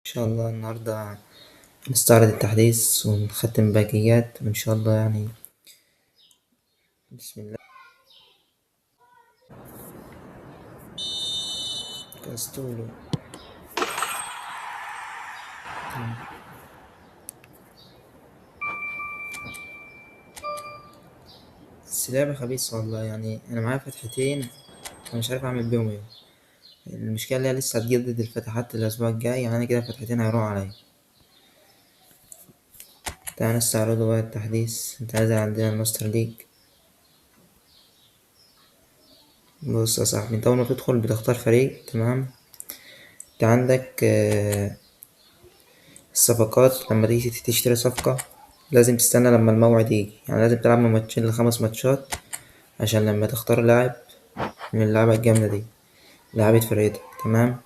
إن شاء الله النهاردة نستعرض التحديث ونختم باقيات وإن شاء الله يعني. بسم الله. كاستولو. بس لعبة خبيثة والله، يعني أنا معايا فتحتين أنا مش عارف أعمل بيهم إيه. المشكلة اللي هي لسه هتجدد الفتحات الأسبوع الجاي، يعني أنا كده فتحتين هيروحوا عليا. تعالى نستعرضه بقى التحديث. أنت عايز عندنا الماستر ليج. بص يا صاحبي، أنت أول ما تدخل بتختار فريق، تمام. أنت عندك الصفقات. لما تيجي تشتري صفقة لازم تستنى لما الموعد يجي، يعني لازم تلعب من ماتشين لخمس ماتشات عشان لما تختار لاعب من اللعبة الجامدة دي لعبة فرقتك، تمام.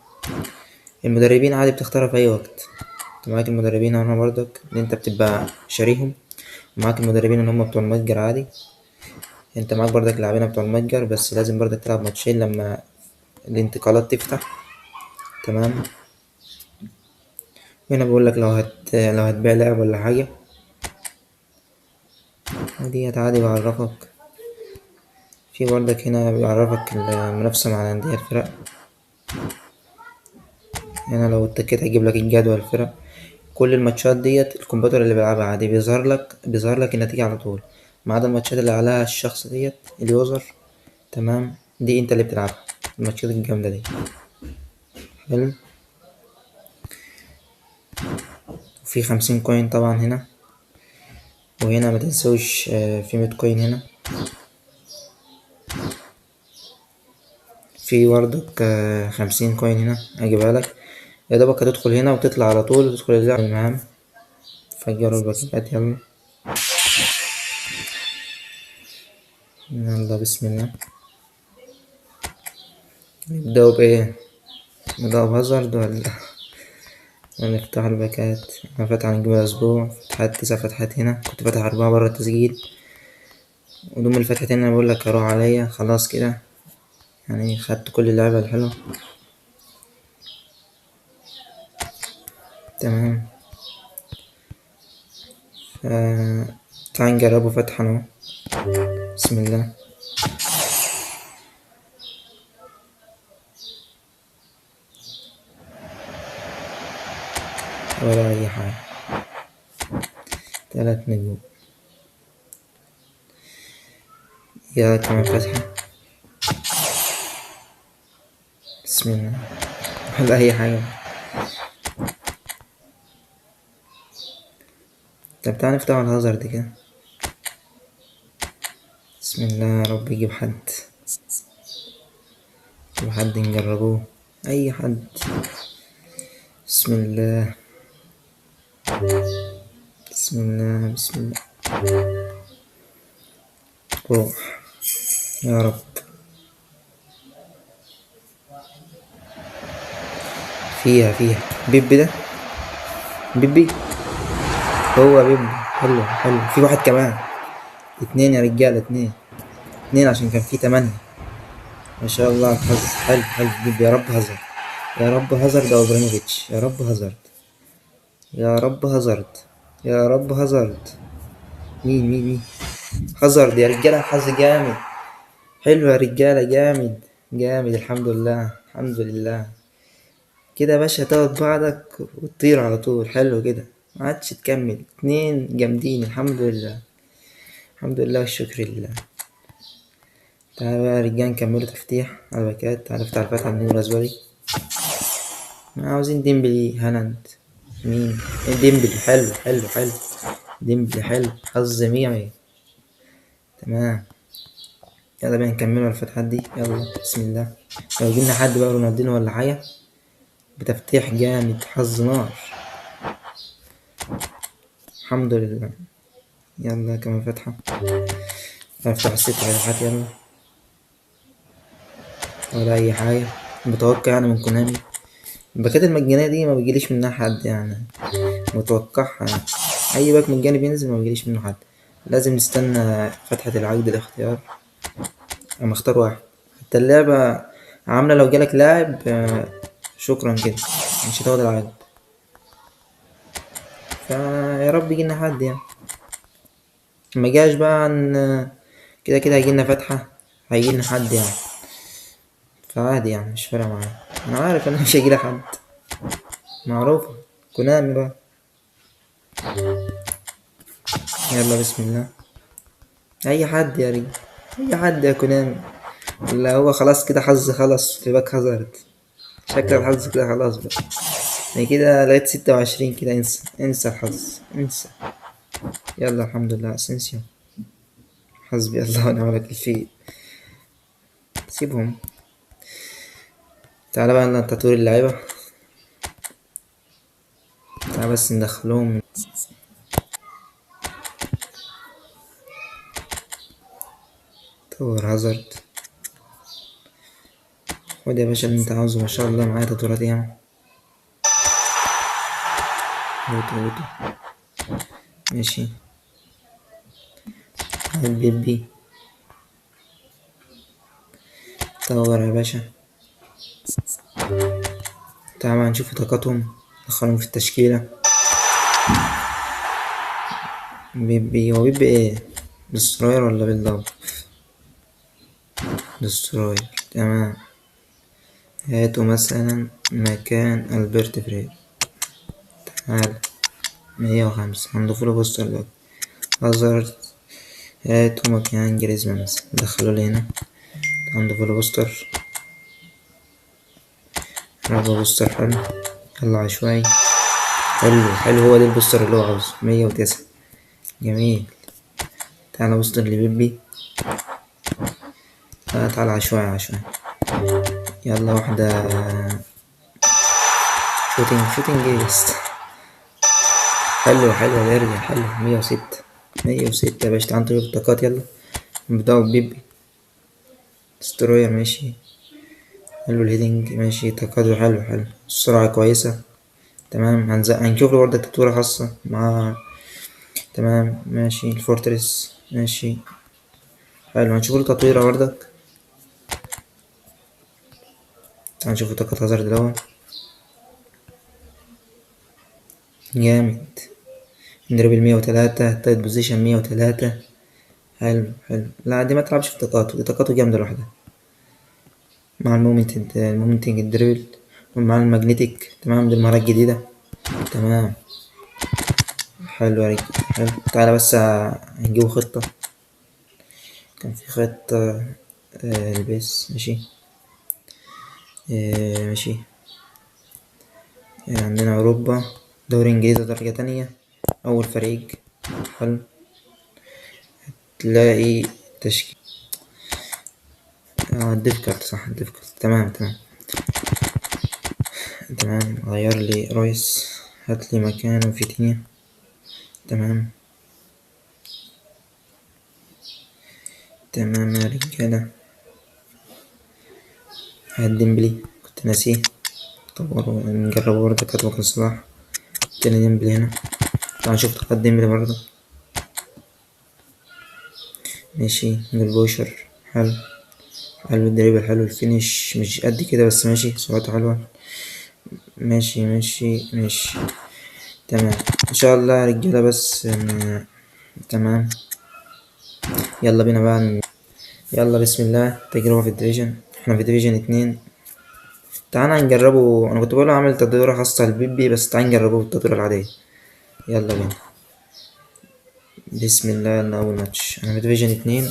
المدربين عادي بتختارها في أي وقت. انت معاك المدربين هنا برضك اللي انت بتبقى شاريهم، ومعاك المدربين اللي هم بتوع المتجر عادي. انت معاك برضك لاعبين بتوع المتجر، بس لازم برضك تلعب ماتشين لما الانتقالات تفتح، تمام. هنا بيقولك لو هتبيع لاعب ولا حاجة، وديت عادي بعرفك. في برضك هنا بيعرفك المنافسة مع الأندية الفرق. هنا لو اتكيت هيجيب لك الجدول الفرق. كل الماتشات ديت الكمبيوتر اللي بيلعبها عادي بيظهر لك النتيجة على طول، ما عدا الماتشات اللي عليها الشخص ديت اليوزر، تمام. دي انت اللي بتلعبها، الماتشات الجامدة دي. حلو. وفي 50 كوين طبعا هنا، وهنا ما تنسوش في 100 كوين هنا. في برضك 50 كوين هنا هجيبها لك. يا دوبك هتدخل هنا وتطلع على طول وتدخل اللعبة. المهام فجروا الباكيات، يلا بسم الله. نبدأوا بإيه؟ نبدأوا بهازارد ولا نفتح الباكات؟ أنا فاتح من قبل أسبوع، فتحت 9 فتحات هنا، كنت فاتح 4 برا التسجيل، ودول الفتحتين أنا بقولك هروح عليا خلاص كده، يعني خدت كل اللعبة الحلوة، تمام. تعال نجربه فتحة اهو. بسم الله. ولا أي حاجة. 3 نجوم. يا كمان فتحة. بسم الله. ولا أي حاجة. طب تعال نفتح على الهازارد كده. بسم الله، يا رب يجيب حد. يجيب حد نجربوه، أي حد. بسم الله. بسم الله. بسم الله. روح يا رب. فيها بيبي ده. بيبي. هو بيبي. حلو. في واحد كمان. 2 يا رجالة، 2 عشان كان في 8. ما شاء الله على الحظ. حلو بيبي. يا رب هازارد. يا رب هازارد أو إبراهيموفيتش. يا رب هازارد. يا رب هازارد. يا رب هازارد. مين؟ هازارد يا رجالة، حظ جامد. حلو يا رجالة، جامد. الحمد لله كده يا باشا. تاخد بعضك وتطير على طول. حلو كده، ما عادش تكمل. 2 جامدين، الحمد لله والشكر لله. تعالى بقى يا رجالة نكملوا تفتيح على باكات. تعالى افتح الفتحة من الأسبوع دي. عاوزين ديمبلي، هالاند. مين؟ ديمبلي. حلو. ديمبلي حلو، حظ 100. تمام. يلا بينا نكملوا الفتحات دي. يلا بسم الله. لو جبنا حد بقى رونالدينو ولا حاجة بتفتيح جامد، حظ نار. الحمد لله. يلا كمان فتحة. افتح ال6 فتحات يلا. ولا أي حاجة. متوقع يعني من كونامي الباكات المجانية دي ما بيجيليش منها حد، يعني متوقعها يعني. أي باك مجاني بينزل ما بيجيليش منه حد، لازم نستنى فتحة العقد الاختيار. أما اختار واحد. حتى اللعبة عاملة لو جالك لاعب شكرا كده، مش هتاخد العقد. فيا رب يجيلنا حد يعني. مجاش بقى عن كده كده هيجيلنا فتحة، هيجيلنا حد يعني، فعادي يعني مش فارقة معايا. أنا عارف إن مش هيجيلي حد، معروفة. كونامي بقى. يلا بسم الله. أي حد يا ريت، أي حد يا كونامي. لا هو خلاص كده حظ، خلاص في باك هازارد. شكل الحظ كده خلاص بقى يعني، كده لقيت 26 كده. انسى انسى الحظ، انسى. يلا الحمد لله اسينسيو. حسبي الله ونعم الوكيل فيه. سيبهم. تعالى بقى لنا تطوير اللعيبة. تعالى بس ندخلهم. طور هازارد. خد يا باشا اللي انت عاوزه، ما شاء الله معايا تطويرات ياما. اوتو اوتو. ماشي. البيبي. طور يا باشا. تعالى بقى نشوف طاقتهم، ندخلهم في التشكيلة. بيبي، هو بيبي ايه؟ دستروير ولا بالضبط؟ دستروير، تمام. هاتوا مثلا مكان ألبرت فريد. تعال. 105 هنضيفوله بوستر دلوقتي. هازارد. هاتوا مكان جريزمان مثلا، ندخلوه هنا. هنضيفوله بوستر. رابع بوستر حلو. يلا عشوائي. حلو حلو، هو ده البوستر اللي هو عاوزه. 109. جميل. تعالى بوستر لبيبي. تعالى عشوائي عشوائي. يلا واحدة. شوتينج ايه يست. حلو حلو يرجع حلو. 106. 106 يا باشا. تعالى نطير الطاقات يلا. نبدأوا ببيبي. ستروير ماشي. حلو الهيدنج ماشي. تقدم حلو حلو. السرعة كويسة. تمام. هنشوف له برضه تطويرة خاصة مع. تمام ماشي. الفورتريس ماشي. حلو هنشوف له تطويرة برضك. هنشوف طاقة هازارد الأول. جامد. دربل 103. تايت بوزيشن 103. حلو حلو. لا دي ما تلعبش في طاقاته، دي طاقاته جامدة لوحدها. مع المومنتنج الدربل، ومع الماجنتيك. تمام دي المهارات الجديدة. تمام. حلو يا رجل حلو. تعالى بس هنجيبه خطة. كان في خطة. البيس ماشي. ماشي. عندنا أوروبا. دوري إنجليزي درجة تانية. أول فريق. حلو. تلاقي تشكيل. ديفيكالت صح، ديفيكالت. تمام تمام. تمام غير لي رويس. هات لي مكانه فيتينيا. تمام. تمام يا رجالة. هات ديمبلي، كنت ناسيه. طوروا نجربه برضه. كانت بكرة صلاح. تاني ديمبلي هنا. تعال نشوف طاقات ديمبلي برضه. ماشي. جلبوشر. حلو. حلو الدريبل، حلو الفينش مش قد كده بس ماشي. سرعته حلوة. ماشي ماشي ماشي. تمام ان شاء الله يا رجالة. بس تمام. يلا بينا بقى يلا بسم الله. تجربة في الديفيجن. احنا في ديفيجن 2. تعالى نجربه. انا كنت بقول اعمل تدويرة خاصة للبيبي، بس تعالى نجربه بالتدويرة العادية. يلا بينا بسم الله. يلا اول ماتش. انا في ديفيجن 2.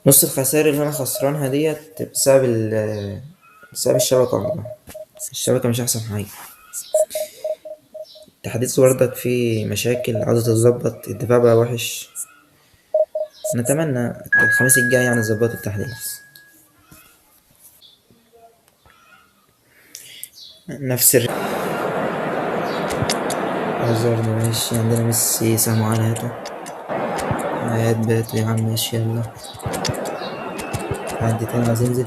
نص الخسائر اللي انا خسرانها ديت بسبب الشبكة والله. الشبكة مش احسن حاجة. التحديث برضك فيه مشاكل عاوزة تتظبط. الدفاع بقى وحش. نتمنى الخميس الجاي يعني يظبطوا التحديث. نفس هازارد ماشي. عندنا ميسي. سامو على هاته. هات باتو يا عم. ماشي يلا. عندي تاني عايز ينزل.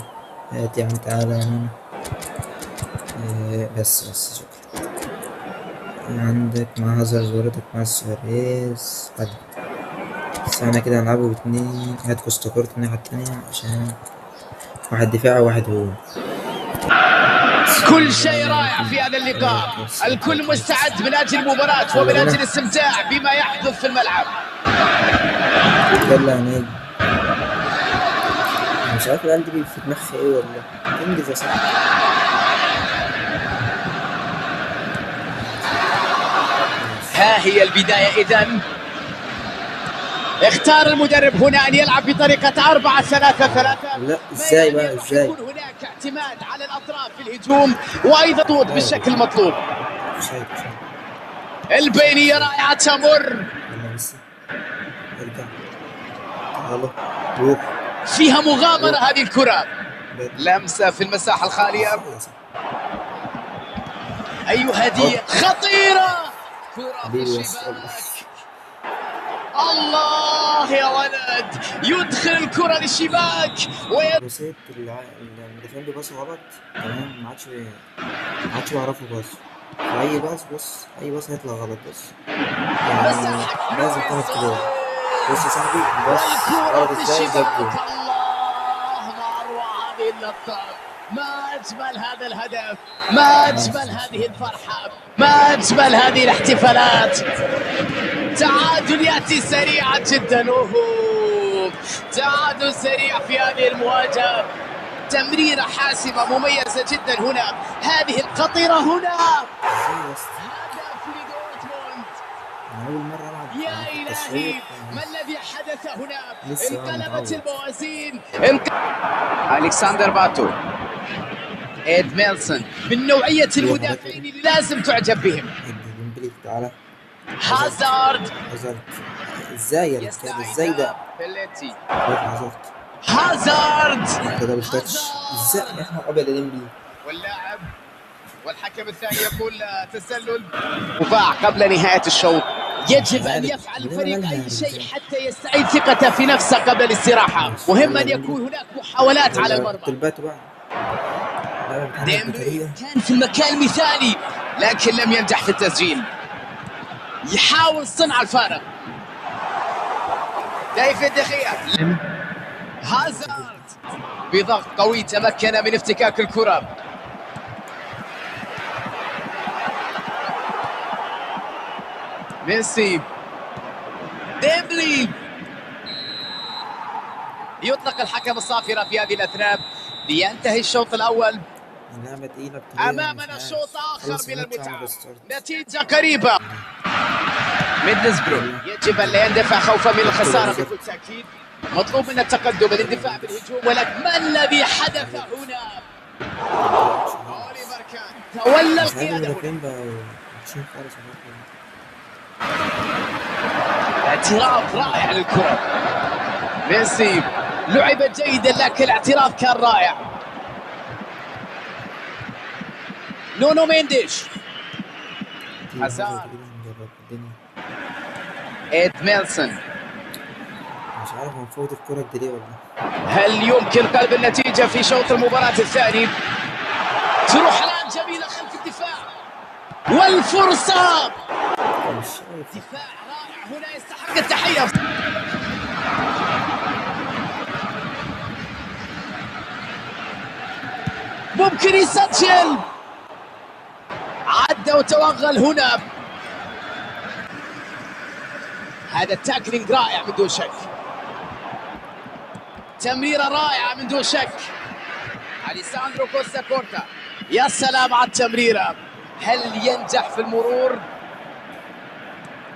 هات يا عم تعالى يا ماما. بس شكرا. عندك مع هازارد وردك مع سواريز. حد. بس احنا كده هنلعبه باتنين. هات كوستاكورت الناحية التانية عشان واحد دفاع وواحد هجوم. كل شيء رائع في هذا اللقاء، الكل مستعد من أجل المباراة ومن أجل الاستمتاع بما يحدث في الملعب. يلا هنيجي. مش عارف العيال دي في دماغها ايه والله. انجز يا صاحبي. ها هي البداية إذن. اختار المدرب هنا أن يلعب بطريقة 4-3-3. لا ازاي بقى ازاي؟ يكون هناك اعتماد على الأطراف في الهجوم وأيضا ضغوط بالشكل المطلوب. البينية رائعة تمر. فيها مغامرة هذه الكرة. لمسة في المساحة الخالية. أيها هدية خطيرة. كرة في الشباك. الله يا ولد، يدخل الكرة للشباك بصيت المدافعين بيباصوا غلط. تمام، ما عادش بيعرفوا يباصوا. اي باص هيطلع غلط. بص يعني لازم تعرف كده. بص يا صاحبي، الباص غلط ازاي جاب جول. الله، ما اروع هذه اللقطة، ما اجمل هذا الهدف، ما اجمل هذه الفرحة، ما اجمل هذه الاحتفالات. تعادل ياتي سريعا جدا. تعادل سريع في هذه المواجهة. تمريرة حاسمة مميزة جدا هنا. هذه الخطيرة هنا. هدف لدورتموند. أول مرة ألعب. يا إلهي، ما الذي حدث هنا؟ انقلبت الموازين. ألكسندر باتو، إد ميلسون من نوعية المدافعين اللي لازم تعجب بهم. تعالى هازارد. ازاي يا ازاي ده؟ هازارد كده بالتاتش. ازاي احنا ابيض ديمبلي؟ واللاعب والحكم الثاني يقول تسلل. دفاع قبل نهاية الشوط. يجب أن يفعل الفريق أي شيء حتى يستعيد ثقته في نفسه قبل الاستراحة. مهم أن يكون هناك محاولات على المرمى. ديمبلي كان في المكان المثالي لكن لم ينجح في التسجيل. يحاول صنع الفارق. ديفيد دخيا. هازارد بضغط قوي تمكن من افتكاك الكرة. ميسي. ديمبلي. يطلق الحكم الصافرة في هذه الأثناء لينتهي الشوط الأول. أمامنا شوط آخر من المتعة. نتيجة قريبة. ميدلسبرو يجب أن لا يندفع خوفا من الخسارة بكل تأكيد. مطلوب من التقدم الاندفاع بالهجوم، ولكن ما الذي حدث هنا؟ أوليفر كان تولى القيادة. اعتراف رائع للكرة. ميسي لعب جيدا لكن الاعتراف كان رائع. نونو مينديش. هازارد. إد ميلسون. مش عارف هنفوت الكرة دي ليه والله. هل يمكن قلب النتيجة في شوط المباراة الثاني؟ تروح الآن جميلة خلف الدفاع والفرصة. دفاع رائع هنا يستحق التحية. ممكن يسجل. عدى وتوغل هنا. هذا التاكلينج رائع من دون شك. تمريرة رائعة من دون شك. أليساندرو كوستا كورتا. يا سلام على التمريرة. هل ينجح في المرور؟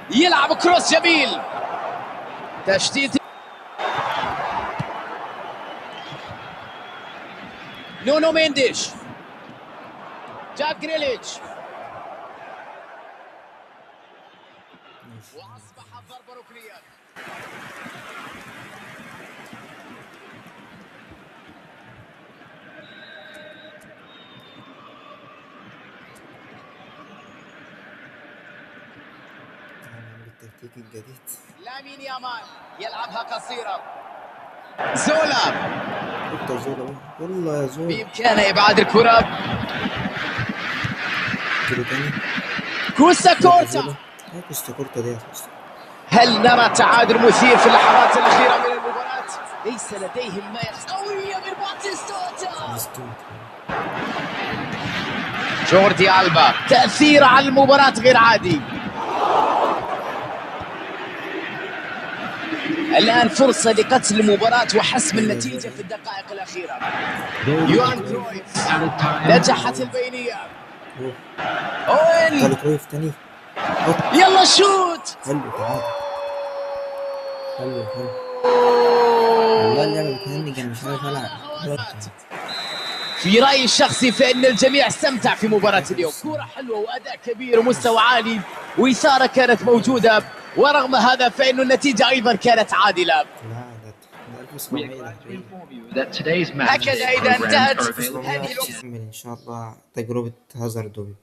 يلعب كروس جميل. تشتيت. نونو مينديش. جاك جريليتش. وأصبحت ضربة ركنية. التكتيك الجديد. لامين يامال يلعبها قصيرة. زولا. والله يا زولا. بإمكانه إبعاد الكرة. كوستا كورتا. كوستا كورتا دي. هل نرى تعادل مثير في اللحظات الأخيرة من المباراة؟ ليس لديهم ما قوية من باتيستوتا. جوردي ألبا تأثير على المباراة غير عادي. الآن فرصة لقتل المباراة وحسم النتيجة في الدقائق الأخيرة. يوهان كرويف نجحت البينية. أوين تعالوا كرويف تاني. يلا شوت. حلو تعال. حلو والله اللعبة بتهنج، أنا مش عارف ألعب. في رأيي الشخصي فإن الجميع استمتع في مباراة اليوم. كرة حلوة وأداء كبير ومستوى عالي وإثارة كانت موجودة، ورغم هذا فإن النتيجة أيضا كانت عادلة. لا ده 1700. هكذا إذا انتهت هذه نكمل إن شاء الله تجربة هازارد وبيبي.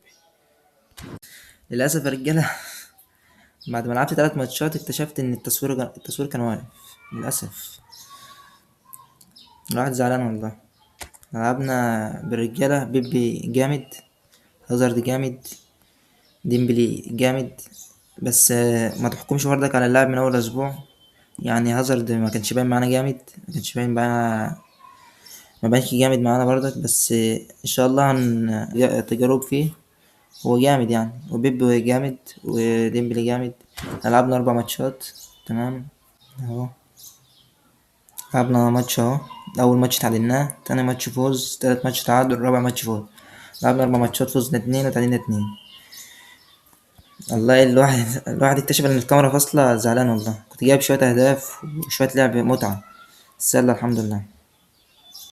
للأسف يا رجالة بعد ما لعبت 3 ماتشات اكتشفت إن التصوير كان واقف للأسف. الواحد زعلان والله. لعبنا بالرجالة، بيبي جامد، هازارد جامد، ديمبلي جامد، بس ما تحكمش برضك على اللاعب من أول أسبوع. يعني هازارد ما كانش باين معانا جامد، ما كانش باين معانا، ما بانش جامد معانا برضك، بس إن شاء الله تجارب فيه هو جامد يعني. وبيبي جامد وديمبلي جامد. لعبنا 4 ماتشات تمام اهو. لعبنا ماتش اهو، اول ماتش تعادلناه، تاني ماتش فوز، تالت ماتش تعادل، رابع ماتش فوز. لعبنا 4 ماتشات، فوزنا 2 وتعادلنا 2. والله الواحد اكتشف ان الكاميرا فاصلة، زعلان والله. كنت جايب شوية اهداف وشوية لعب متعة، بس يلا الحمد لله.